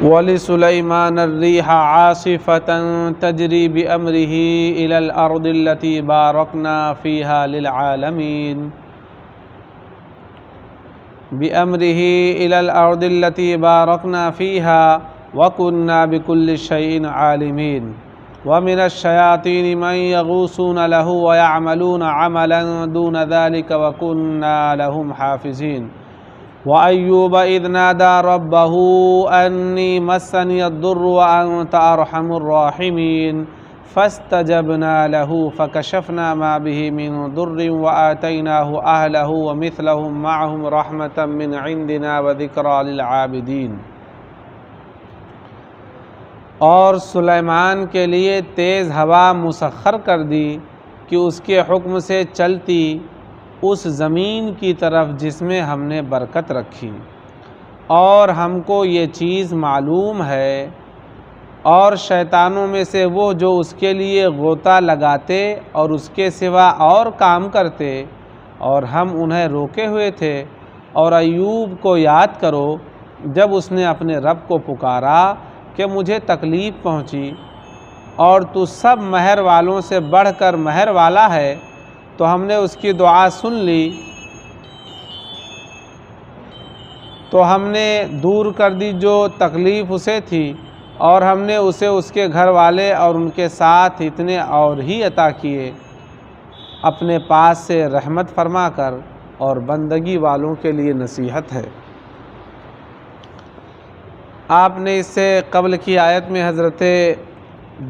وَلِسُلَيْمَانَ الرِّيحَ عَاصِفَةً تَجْرِي بِأَمْرِهِ إِلَى الْأَرْضِ الَّتِي بَارَكْنَا فِيهَا لِلْعَالَمِينَ بِأَمْرِهِ إِلَى الْأَرْضِ الَّتِي بَارَكْنَا فِيهَا وَكُنَّا بِكُلِّ شَيْءٍ عَالِمِينَ وَمِنَ الشَّيَاطِينِ مَن يَغُوصُونَ لَهُ وَيَعْمَلُونَ عَمَلًا دُونَ ذَلِكَ وَكُنَّا لَهُمْ حَافِظِينَ وَأَيُّوبَ إِذْ نَادَى رَبَّهُ أَنِّي مَسَّنِيَ الضُّرُّ وَأَنْتَ أَرْحَمُ الرَّاحِمِينَ فَاسْتَجَبْنَا لَهُ فَكَشَفْنَا مَا بِهِ مِنْ ضُرٍّ وَآتَيْنَاهُ أَهْلَهُ وَمِثْلَهُمْ مَعَهُمْ رَحْمَةً مِنْ عِنْدِنَا وَذِكْرَى لِلْعَابِدِينَ۔ اور سلیمان کے لیے تیز ہوا مسخر کر دی کہ اس کے حکم سے چلتی اس زمین کی طرف جس میں ہم نے برکت رکھی، اور ہم کو یہ چیز معلوم ہے، اور شیطانوں میں سے وہ جو اس کے لیے غوطہ لگاتے اور اس کے سوا اور کام کرتے، اور ہم انہیں روکے ہوئے تھے۔ اور ایوب کو یاد کرو جب اس نے اپنے رب کو پکارا کہ مجھے تکلیف پہنچی، اور تو سب مہر والوں سے بڑھ کر مہر والا ہے، تو ہم نے اس کی دعا سن لی، تو ہم نے دور کر دی جو تکلیف اسے تھی، اور ہم نے اسے اس کے گھر والے اور ان کے ساتھ اتنے اور ہی عطا کیے اپنے پاس سے رحمت فرما کر، اور بندگی والوں کے لیے نصیحت ہے۔ آپ نے اس سے قبل کی آیت میں حضرت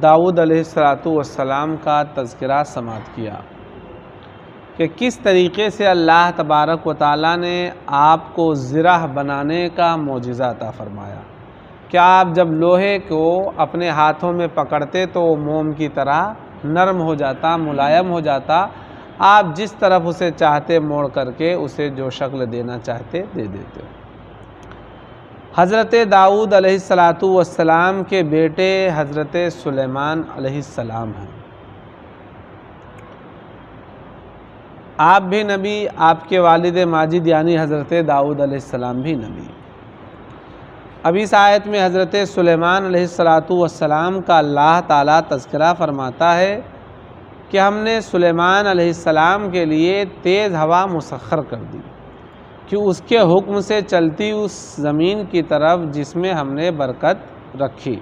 داؤد علیہ السلام کا تذکرہ سماعت کیا کہ کس طریقے سے اللہ تبارک و تعالیٰ نے آپ کو زرہ بنانے کا معجزہ عطا فرمایا کہ آپ جب لوہے کو اپنے ہاتھوں میں پکڑتے تو وہ موم کی طرح نرم ہو جاتا، ملائم ہو جاتا، آپ جس طرف اسے چاہتے موڑ کر کے اسے جو شکل دینا چاہتے دے دیتے۔ حضرت داؤد علیہ السلام کے بیٹے حضرت سلیمان علیہ السلام ہیں۔ آپ بھی نبی، آپ کے والد ماجد یعنی حضرت داؤد علیہ السلام بھی نبی۔ اب اس آیت میں حضرت سلیمان علیہ السلام کا اللہ تعالیٰ تذکرہ فرماتا ہے کہ ہم نے سلیمان علیہ السلام کے لیے تیز ہوا مسخر کر دی کہ اس کے حکم سے چلتی اس زمین کی طرف جس میں ہم نے برکت رکھی۔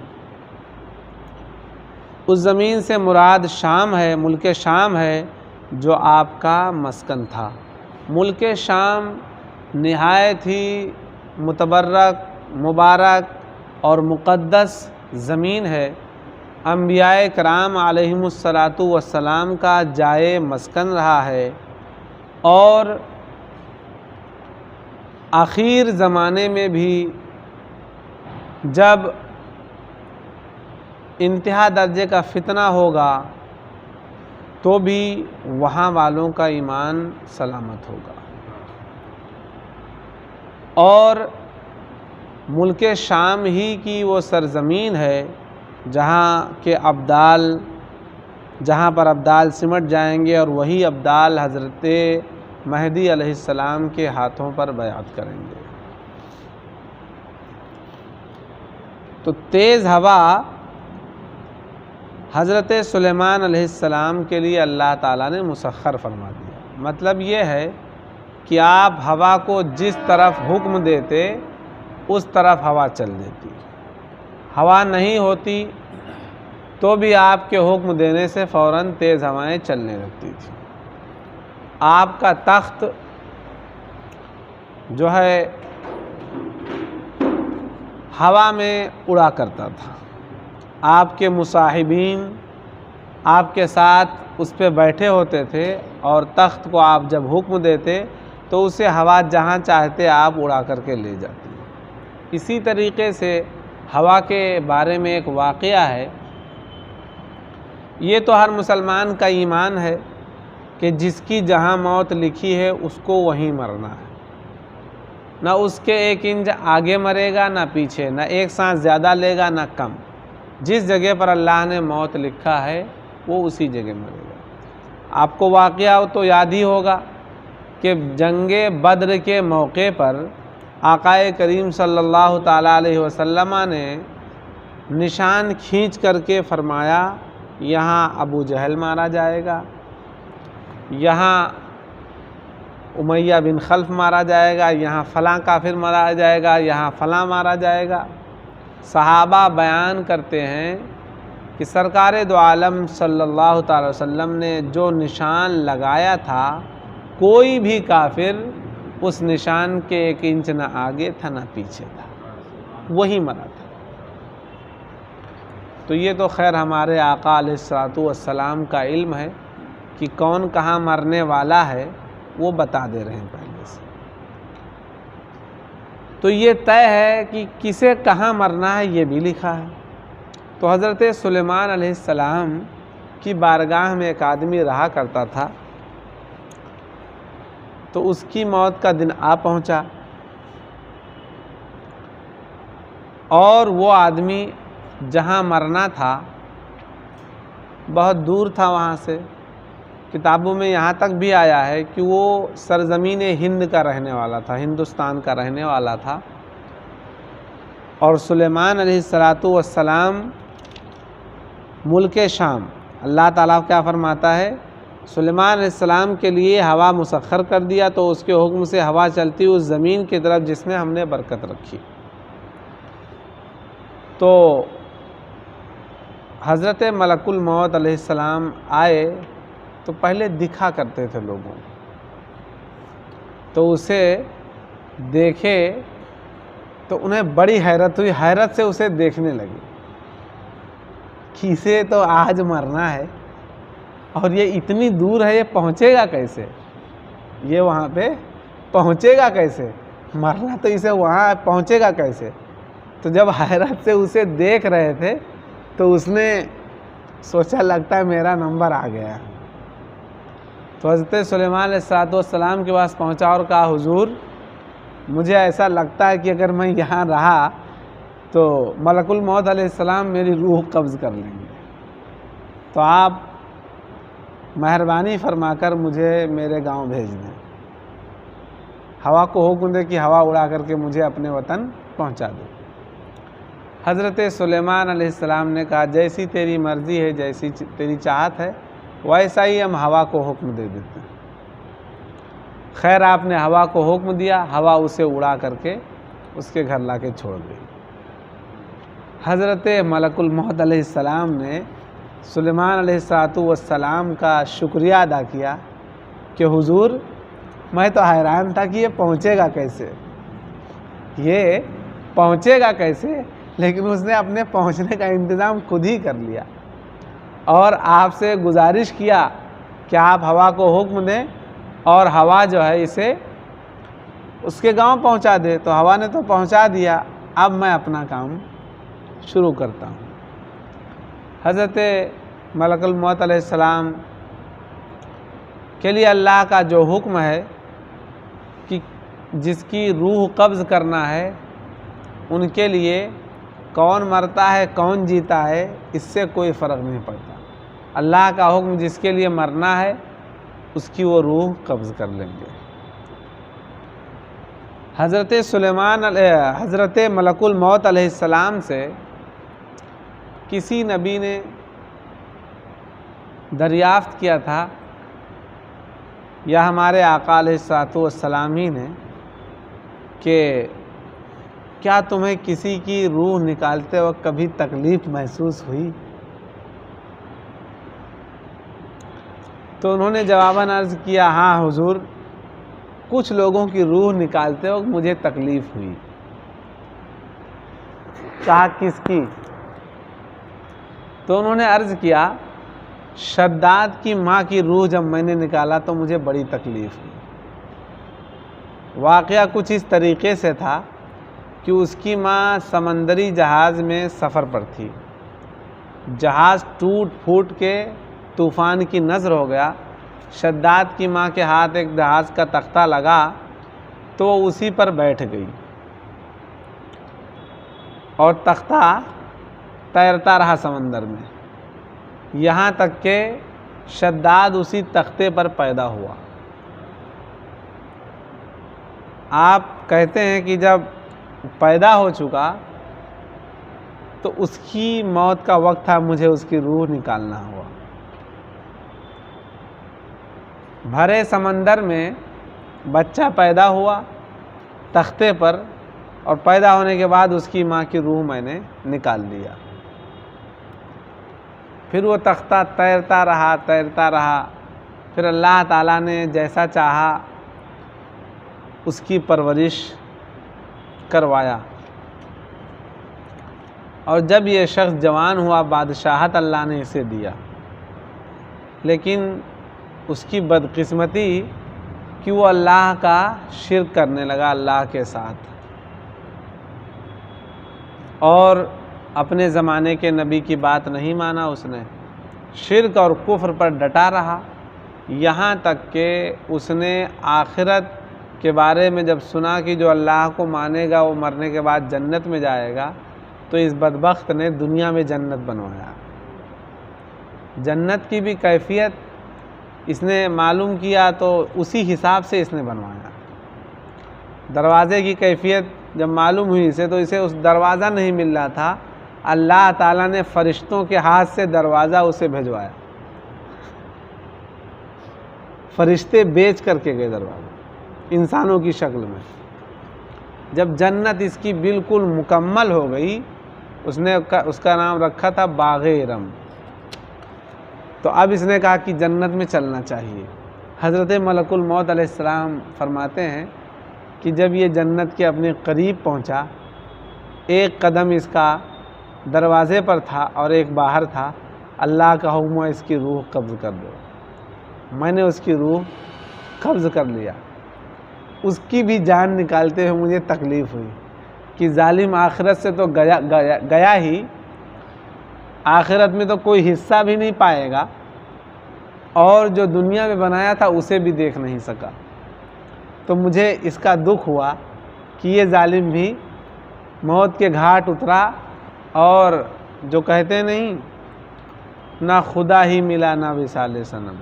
اس زمین سے مراد شام ہے، ملک شام ہے جو آپ کا مسکن تھا۔ ملک شام نہایت ہی متبرک، مبارک اور مقدس زمین ہے۔ انبیاء کرام علیہم السلام کا جائے مسکن رہا ہے، اور آخر زمانے میں بھی جب انتہا درجے کا فتنہ ہوگا تو بھی وہاں والوں کا ایمان سلامت ہوگا۔ اور ملک شام ہی کی وہ سرزمین ہے جہاں پر ابدال سمٹ جائیں گے، اور وہی ابدال حضرت مہدی علیہ السلام کے ہاتھوں پر بیعت کریں گے۔ تو تیز ہوا حضرت سلیمان علیہ السلام کے لیے اللہ تعالیٰ نے مسخر فرما دیا۔ مطلب یہ ہے کہ آپ ہوا کو جس طرف حکم دیتے اس طرف ہوا چل دیتی، ہوا نہیں ہوتی تو بھی آپ کے حکم دینے سے فوراً تیز ہوائیں چلنے لگتی تھیں۔ آپ کا تخت جو ہے ہوا میں اڑا کرتا تھا، آپ کے مصاحبین آپ کے ساتھ اس پہ بیٹھے ہوتے تھے، اور تخت کو آپ جب حکم دیتے تو اسے ہوا جہاں چاہتے آپ اڑا کر کے لے جاتی۔ اسی طریقے سے ہوا کے بارے میں ایک واقعہ ہے، یہ تو ہر مسلمان کا ایمان ہے کہ جس کی جہاں موت لکھی ہے اس کو وہیں مرنا ہے، نہ اس کے ایک انچ آگے مرے گا نہ پیچھے، نہ ایک سانس زیادہ لے گا نہ کم۔ جس جگہ پر اللہ نے موت لکھا ہے وہ اسی جگہ مرے گا۔ آپ کو واقعہ تو یاد ہی ہوگا کہ جنگ بدر کے موقع پر آقا کریم صلی اللہ تعالیٰ علیہ وسلم نے نشان کھینچ کر کے فرمایا یہاں ابو جہل مارا جائے گا، یہاں امیہ بن خلف مارا جائے گا، یہاں فلاں کافر مارا جائے گا، یہاں فلاں مارا جائے گا۔ صحابہ بیان کرتے ہیں کہ سرکار دو عالم صلی اللہ تعالی وسلم نے جو نشان لگایا تھا، کوئی بھی کافر اس نشان کے 1 انچ نہ آگے تھا نہ پیچھے تھا، وہی مرا تھا۔ تو یہ تو خیر ہمارے آقا علیہ الصلوۃ والسلام کا علم ہے کہ کون کہاں مرنے والا ہے، وہ بتا دے رہے ہیں پہلے سے۔ تو یہ طے ہے کہ کسے کہاں مرنا ہے، یہ بھی لکھا ہے۔ تو حضرت سلیمان علیہ السلام کی بارگاہ میں ایک آدمی رہا کرتا تھا، تو اس کی موت کا دن آ پہنچا، اور وہ آدمی جہاں مرنا تھا بہت دور تھا وہاں سے۔ کتابوں میں یہاں تک بھی آیا ہے کہ وہ سرزمین ہند کا رہنے والا تھا، ہندوستان کا رہنے والا تھا، اور سلیمان علیہ السلام ملک شام، اللہ تعالیٰ کیا فرماتا ہے، سلیمان علیہ السلام کے لیے ہوا مسخر کر دیا تو اس کے حکم سے ہوا چلتی اس زمین کی طرف جس میں ہم نے برکت رکھی۔ تو حضرت ملک الموت علیہ السلام آئے تو پہلے دکھا کرتے تھے لوگوں، تو اسے دیکھے تو انہیں بڑی حیرت ہوئی، حیرت سے اسے دیکھنے لگی کہ اسے تو آج مرنا ہے، اور یہ اتنی دور ہے، یہ پہنچے گا کیسے، یہ وہاں پہ پہنچے گا کیسے، مرنا تو اسے وہاں پہنچے گا کیسے۔ تو جب حیرت سے اسے دیکھ رہے تھے تو اس نے سوچا لگتا ہے میرا نمبر آ گیا۔ تو حضرت سلیمان علیہ السلام کے پاس پہنچا اور کہا حضور مجھے ایسا لگتا ہے کہ اگر میں یہاں رہا تو ملک الموت علیہ السلام میری روح قبض کر لیں گے، تو آپ مہربانی فرما کر مجھے میرے گاؤں بھیج دیں، ہوا کو حکم دے کہ ہوا اڑا کر کے مجھے اپنے وطن پہنچا دے۔ حضرت سلیمان علیہ السلام نے کہا جیسی تیری مرضی ہے، جیسی تیری چاہت ہے، ویسا ہی ہم ہوا کو حکم دے دیتے ہیں۔ خیر آپ نے ہوا کو حکم دیا، ہوا اسے اڑا کر کے اس کے گھر لا کے چھوڑ گئی۔ حضرت ملک الموت علیہ السلام نے سلیمان علیہ السلام کا شکریہ ادا کیا کہ حضور میں تو حیران تھا کہ یہ پہنچے گا کیسے، یہ پہنچے گا کیسے، لیکن اس نے اپنے پہنچنے کا انتظام خود ہی کر لیا، اور آپ سے گزارش کیا کہ آپ ہوا کو حکم دیں اور ہوا جو ہے اسے اس کے گاؤں پہنچا دے۔ تو ہوا نے تو پہنچا دیا، اب میں اپنا کام شروع کرتا ہوں۔ حضرت ملک الموت علیہ السلام کے لیے اللہ کا جو حکم ہے کہ جس کی روح قبض کرنا ہے ان کے لیے کون مرتا ہے کون جیتا ہے اس سے کوئی فرق نہیں پڑتا، اللہ کا حکم جس کے لیے مرنا ہے اس کی وہ روح قبض کر لیں گے۔ حضرت ملک الموت علیہ السلام سے کسی نبی نے دریافت کیا تھا یا ہمارے آقا علیہ السلام ہی نے کہ کیا تمہیں کسی کی روح نکالتے وقت کبھی تکلیف محسوس ہوئی؟ تو انہوں نے جواباً عرض کیا ہاں حضور، کچھ لوگوں کی روح نکالتے وقت مجھے تکلیف ہوئی۔ کہا کس کی؟ تو انہوں نے عرض کیا شداد کی ماں کی روح جب میں نے نکالا تو مجھے بڑی تکلیف ہوئی۔ واقعہ کچھ اس طریقے سے تھا کہ اس کی ماں سمندری جہاز میں سفر پر تھی، جہاز ٹوٹ پھوٹ کے طوفان کی نذر ہو گیا، شداد کی ماں کے ہاتھ ایک جہاز کا تختہ لگا تو وہ اسی پر بیٹھ گئی، اور تختہ تیرتا رہا سمندر میں، یہاں تک کہ شداد اسی تختے پر پیدا ہوا۔ آپ کہتے ہیں کہ جب پیدا ہو چکا تو اس کی موت کا وقت تھا، مجھے اس کی روح نکالنا ہوا۔ بھرے سمندر میں بچہ پیدا ہوا تختے پر، اور پیدا ہونے کے بعد اس کی ماں کی روح میں نے نکال دیا۔ پھر وہ تختہ تیرتا رہا، پھر اللہ تعالیٰ نے جیسا چاہا اس کی پرورش کروایا، اور جب یہ شخص جوان ہوا بادشاہت اللہ نے اسے دیا، لیکن اس کی بدقسمتی کہ وہ اللہ کا شرک کرنے لگا اللہ کے ساتھ، اور اپنے زمانے کے نبی کی بات نہیں مانا، اس نے شرک اور کفر پر ڈٹا رہا، یہاں تک کہ اس نے آخرت کے بارے میں جب سنا کہ جو اللہ کو مانے گا وہ مرنے کے بعد جنت میں جائے گا، تو اس بدبخت نے دنیا میں جنت بنوایا۔ جنت کی بھی کیفیت اس نے معلوم کیا تو اسی حساب سے اس نے بنوایا۔ دروازے کی کیفیت جب معلوم ہوئی اسے تو اسے اس دروازہ نہیں مل رہا تھا، اللہ تعالیٰ نے فرشتوں کے ہاتھ سے دروازہ اسے بھجوایا، فرشتے بیچ کر کے گئے دروازہ انسانوں کی شکل میں۔ جب جنت اس کی بالکل مکمل ہو گئی، اس کا نام رکھا تھا باغ ارم، تو اب اس نے کہا کہ جنت میں چلنا چاہیے۔ حضرت ملک الموت علیہ السلام فرماتے ہیں کہ جب یہ جنت کے اپنے قریب پہنچا، ایک قدم اس کا دروازے پر تھا اور ایک باہر تھا، اللہ کا حکم ہے اس کی روح قبض کر دو۔ میں نے اس کی روح قبض کر لیا۔ اس کی بھی جان نکالتے ہوئے مجھے تکلیف ہوئی کہ ظالم آخرت سے تو گیا ہی، آخرت میں تو کوئی حصہ بھی نہیں پائے گا، اور جو دنیا میں بنایا تھا اسے بھی دیکھ نہیں سکا۔ تو مجھے اس کا دکھ ہوا کہ یہ ظالم بھی موت کے گھاٹ اترا، اور جو کہتے نہیں نہ خدا ہی ملا نہ وصال صنم،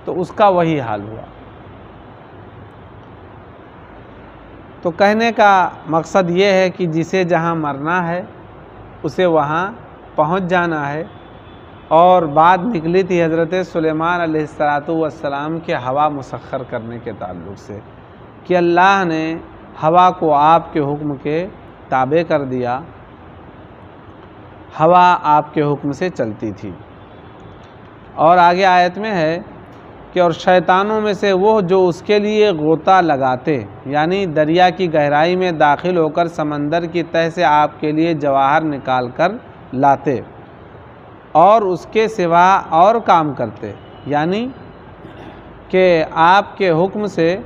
تو اس کا وہی حال ہوا۔ تو کہنے کا مقصد یہ ہے کہ جسے جہاں مرنا ہے اسے وہاں پہنچ جانا ہے، اور بات نکلی تھی حضرت سلیمان علیہ السلام کے ہوا مسخر کرنے کے تعلق سے کہ اللہ نے ہوا کو آپ کے حکم کے تابع کر دیا، ہوا آپ کے حکم سے چلتی تھی۔ اور آگے آیت میں ہے کہ اور شیطانوں میں سے وہ جو اس کے لیے غوطہ لگاتے، یعنی دریا کی گہرائی میں داخل ہو کر سمندر کی تہ سے آپ کے لیے جواہر نکال کر لاتے اور اس کے سوا اور کام کرتے، یعنی کہ آپ کے حکم سے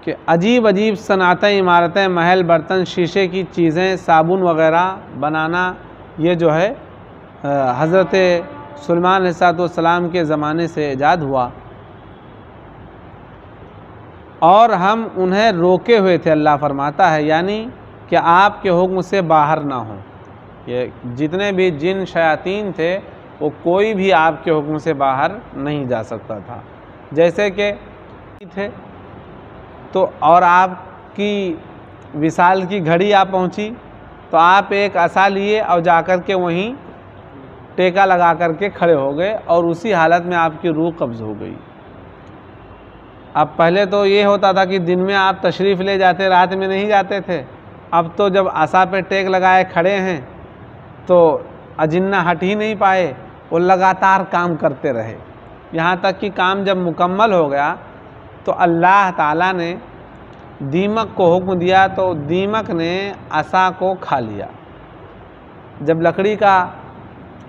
کہ عجیب عجیب صنعتیں، عمارتیں، محل، برتن، شیشے کی چیزیں، صابن وغیرہ بنانا، یہ جو ہے حضرت سلیمان علیہ السلام کے زمانے سے ایجاد ہوا، اور ہم انہیں روکے ہوئے تھے، اللہ فرماتا ہے، یعنی کہ آپ کے حکم سے باہر نہ ہوں۔ یہ جتنے بھی جن شیاطین تھے وہ کوئی بھی آپ کے حکم سے باہر نہیں جا سکتا تھا، جیسے کہ تھے تو اور آپ کی وصال کی گھڑی آپ پہنچی تو آپ ایک عصا لیے اور جا کر کے وہیں ٹیکا لگا کر کے کھڑے ہو گئے، اور اسی حالت میں آپ کی روح قبض ہو گئی۔ اب پہلے تو یہ ہوتا تھا کہ دن میں آپ تشریف لے جاتے، رات میں نہیں جاتے تھے، اب تو جب عصا پہ ٹیک لگائے کھڑے ہیں تو اجنہ ہٹ ہی نہیں پائے، وہ لگاتار کام کرتے رہے، یہاں تک کہ کام جب مکمل ہو گیا تو اللہ تعالیٰ نے دیمک کو حکم دیا، تو دیمک نے عصا کو کھا لیا۔ جب لکڑی کا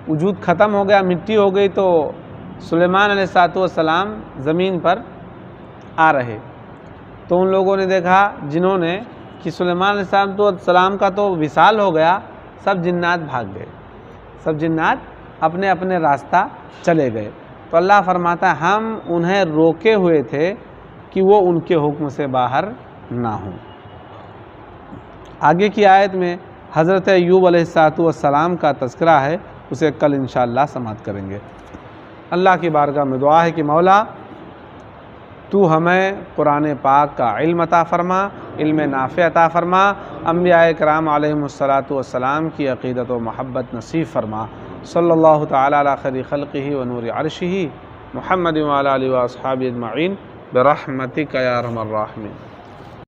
وجود ختم ہو گیا، مٹی ہو گئی، تو سلیمان علیہ السلام زمین پر آ رہے، تو ان لوگوں نے دیکھا جنہوں نے کہ سلیمان علیہ السلام کا تو وصال ہو گیا، سب جنات بھاگ گئے، سب جنات اپنے اپنے راستہ چلے گئے۔ تو اللہ فرماتا ہے ہم انہیں روکے ہوئے تھے کہ وہ ان کے حکم سے باہر نہ ہوں۔ آگے کی آیت میں حضرت ایوب علیہ السلام کا تذکرہ ہے، اسے کل انشاءاللہ سماعت کریں گے۔ اللہ کی بارگاہ میں دعا ہے کہ مولا تو ہمیں قرآن پاک کا علم عطا فرما، علم نافع عطا فرما، انبیاء کرام علیہم الصلاۃ والسلام کی عقیدت و محبت نصیب فرما۔ صلی اللہ تعالی علی خیر خلقہ و نور عرشہ محمد وعلی آلہ و اصحابہ اجمعین برحمتک یا ارحم الراحمین۔